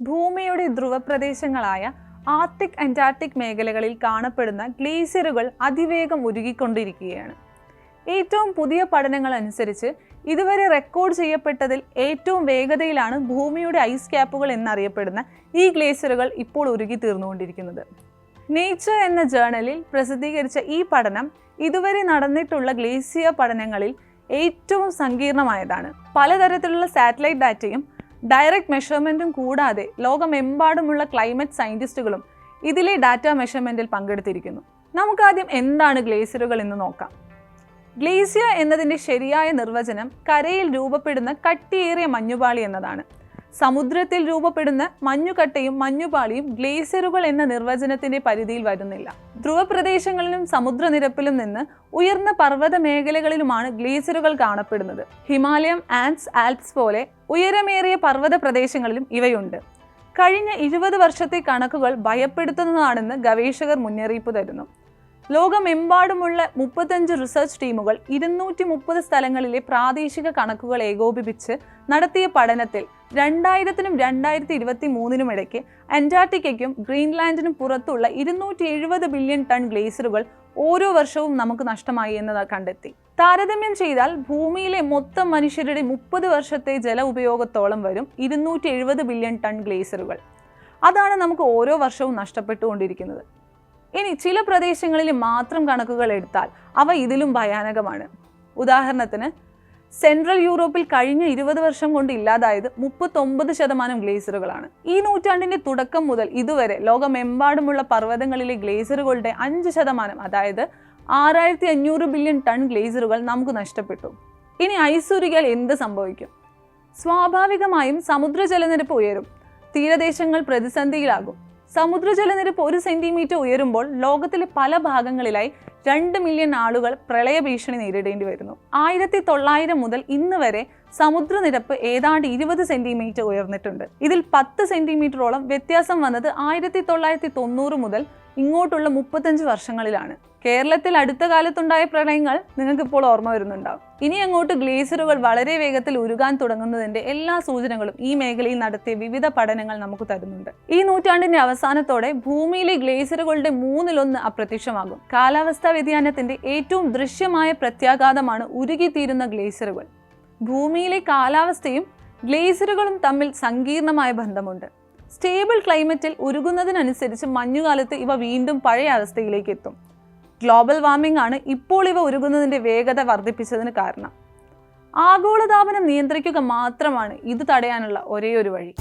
ഭൂമിയുടെ ധ്രുവപ്രദേശങ്ങളായ Arctic Antarctic മേഖലകളിൽ കാണപ്പെടുന്ന ഗ്ലേസിയറുകൾ അതിവേഗം ഉരുകിക്കൊണ്ടിരിക്കുകയാണ്. ഏറ്റവും പുതിയ പഠനങ്ങൾ അനുസരിച്ച് ഇതുവരെ റെക്കോർഡ് ചെയ്യപ്പെട്ടതിൽ ഏറ്റവും വേഗതയിലാണ് ഭൂമിയുടെ ഐസ് ക്യാപ്പുകൾ എന്നറിയപ്പെടുന്ന ഈ ഗ്ലേസിയറുകൾ ഇപ്പോൾ ഉരുകി തീർന്നുകൊണ്ടിരിക്കുന്നത്. നേച്ചർ എന്ന ജേർണലിൽ പ്രസിദ്ധീകരിച്ച ഈ പഠനം ഇതുവരെ നടന്നിട്ടുള്ള ഗ്ലേസിയർ പഠനങ്ങളിൽ ഏറ്റവും സങ്കീർണമായതാണ്. പലതരത്തിലുള്ള സാറ്റലൈറ്റ് ഡാറ്റയും ഡയറക്റ്റ് മെഷർമെൻറ്റും കൂടാതെ ലോകമെമ്പാടുമുള്ള ക്ലൈമറ്റ് സയൻറ്റിസ്റ്റുകളും ഇതിലെ ഡാറ്റ മെഷർമെൻറ്റിൽ പങ്കെടുത്തിരിക്കുന്നു. നമുക്കാദ്യം എന്താണ് ഗ്ലേസിയറുകൾ എന്ന് നോക്കാം. ഗ്ലേസിയർ എന്നതിൻ്റെ ശരിയായ നിർവചനം കരയിൽ രൂപപ്പെടുന്ന കട്ടിയേറിയ മഞ്ഞുപാളി എന്നതാണ്. സമുദ്രത്തിൽ രൂപപ്പെടുന്ന മഞ്ഞുകട്ടയും മഞ്ഞുപാളിയും ഗ്ലേസിയറുകൾ എന്ന നിർവചനത്തിൻ്റെ പരിധിയിൽ വരുന്നില്ല. ധ്രുവപ്രദേശങ്ങളിലും സമുദ്രനിരപ്പിലും നിന്ന് ഉയർന്ന പർവ്വത മേഖലകളിലുമാണ് ഗ്ലേസിയറുകൾ കാണപ്പെടുന്നത്. ഹിമാലയം, ആൽപ്സ് പോലെ ഉയരമേറിയ പർവ്വത പ്രദേശങ്ങളിലും ഇവയുണ്ട്. കഴിഞ്ഞ 20 വർഷത്തെ കണക്കുകൾ ഭയപ്പെടുത്തുന്നതാണെന്ന് ഗവേഷകർ മുന്നറിയിപ്പ് തരുന്നു. ലോകമെമ്പാടുമുള്ള 35 റിസർച്ച് ടീമുകൾ 230 സ്ഥലങ്ങളിലെ പ്രാദേശിക കണക്കുകൾ ഏകോപിപ്പിച്ച് നടത്തിയ പഠനത്തിൽ 2000-നും 2023-നും ഇടയ്ക്ക് അന്റാർട്ടിക്കയ്ക്കും ഗ്രീൻലാൻഡിനും പുറത്തുള്ള 270 ബില്യൺ ടൺ ഗ്ലേസിയറുകൾ ഓരോ വർഷവും നമുക്ക് നഷ്ടമായി എന്ന് കണ്ടെത്തി. താരതമ്യം ചെയ്താൽ ഭൂമിയിലെ മൊത്തം മനുഷ്യരുടെ 30 വർഷത്തെ ജല ഉപയോഗത്തോളം വരും 270 ബില്യൺ ടൺ ഗ്ലേസിയറുകൾ. അതാണ് നമുക്ക് ഓരോ വർഷവും നഷ്ടപ്പെട്ടുകൊണ്ടിരിക്കുന്നത്. ഇനി ചില പ്രദേശങ്ങളിൽ മാത്രം കണക്കുകൾ എടുത്താൽ അവ ഇതിലും ഭയാനകമാണ്. ഉദാഹരണത്തിന് സെൻട്രൽ യൂറോപ്പിൽ കഴിഞ്ഞ 20 വർഷം കൊണ്ട് ഇല്ലാതായത് 39% ഗ്ലേസിയറുകളാണ്. ഈ നൂറ്റാണ്ടിൻ്റെ തുടക്കം മുതൽ ഇതുവരെ ലോകമെമ്പാടുമുള്ള പർവ്വതങ്ങളിലെ ഗ്ലേസിയറുകളുടെ 5%, അതായത് 6500 ബില്യൺ ടൺ ഗ്ലേസിയറുകൾ നമുക്ക് നഷ്ടപ്പെട്ടു. ഇനി ഐസ് ഉരുകിയാൽ എന്ത് സംഭവിക്കും? സ്വാഭാവികമായും സമുദ്രജലനിരപ്പ് ഉയരും. തീരദേശങ്ങൾ പ്രതിസന്ധിയിലാകും. സമുദ്രജലനിരപ്പ് 1 സെന്റിമീറ്റർ ഉയരുമ്പോൾ ലോകത്തിലെ പല ഭാഗങ്ങളിലായി 2 മില്യൺ ആളുകൾ പ്രളയഭീഷണി നേരിടേണ്ടി വരുന്നു. 1900 മുതൽ ഇന്ന് വരെ സമുദ്രനിരപ്പ് ഏതാണ്ട് 20 സെന്റിമീറ്റർ ഉയർന്നിട്ടുണ്ട്. ഇതിൽ 10 സെന്റിമീറ്ററോളം വ്യത്യാസം വന്നത് 1990 മുതൽ ഇങ്ങോട്ടുള്ള 35 വർഷങ്ങളിലാണ്. കേരളത്തിൽ അടുത്ത കാലത്തുണ്ടായ പ്രളയങ്ങൾ നിങ്ങൾക്കിപ്പോൾ ഓർമ്മ വരുന്നുണ്ടാവും. ഇനി അങ്ങോട്ട് ഗ്ലേസിയറുകൾ വളരെ വേഗത്തിൽ ഉരുകാൻ തുടങ്ങുന്നതിൻ്റെ എല്ലാ സൂചനകളും ഈ മേഖലയിൽ നടത്തിയ വിവിധ പഠനങ്ങൾ നമുക്ക് തരുന്നുണ്ട്. ഈ നൂറ്റാണ്ടിൻ്റെ അവസാനത്തോടെ ഭൂമിയിലെ ഗ്ലേസിയറുകളുടെ 1/3 അപ്രത്യക്ഷമാകും. കാലാവസ്ഥാ വ്യതിയാനത്തിൻ്റെ ഏറ്റവും ദൃശ്യമായ പ്രത്യാഘാതമാണ് ഉരുകിത്തീരുന്ന ഗ്ലേസിയറുകൾ. ഭൂമിയിലെ കാലാവസ്ഥയും ഗ്ലേസിയറുകളും തമ്മിൽ സങ്കീർണമായ ബന്ധമുണ്ട്. സ്റ്റേബിൾ ക്ലൈമറ്റിൽ ഉരുകുന്നതിനനുസരിച്ച് മഞ്ഞുകാലത്ത് ഇവ വീണ്ടും പഴയ അവസ്ഥയിലേക്ക് എത്തും. ഗ്ലോബൽ വാർമിംഗ് ആണ് ഇപ്പോൾ ഇവ ഉരുകുന്നതിൻ്റെ വേഗത വർദ്ധിപ്പിച്ചതിന് കാരണം. ആഗോളതാപനം നിയന്ത്രിക്കുക മാത്രമാണ് ഇത് തടയാനുള്ള ഒരേയൊരു വഴി.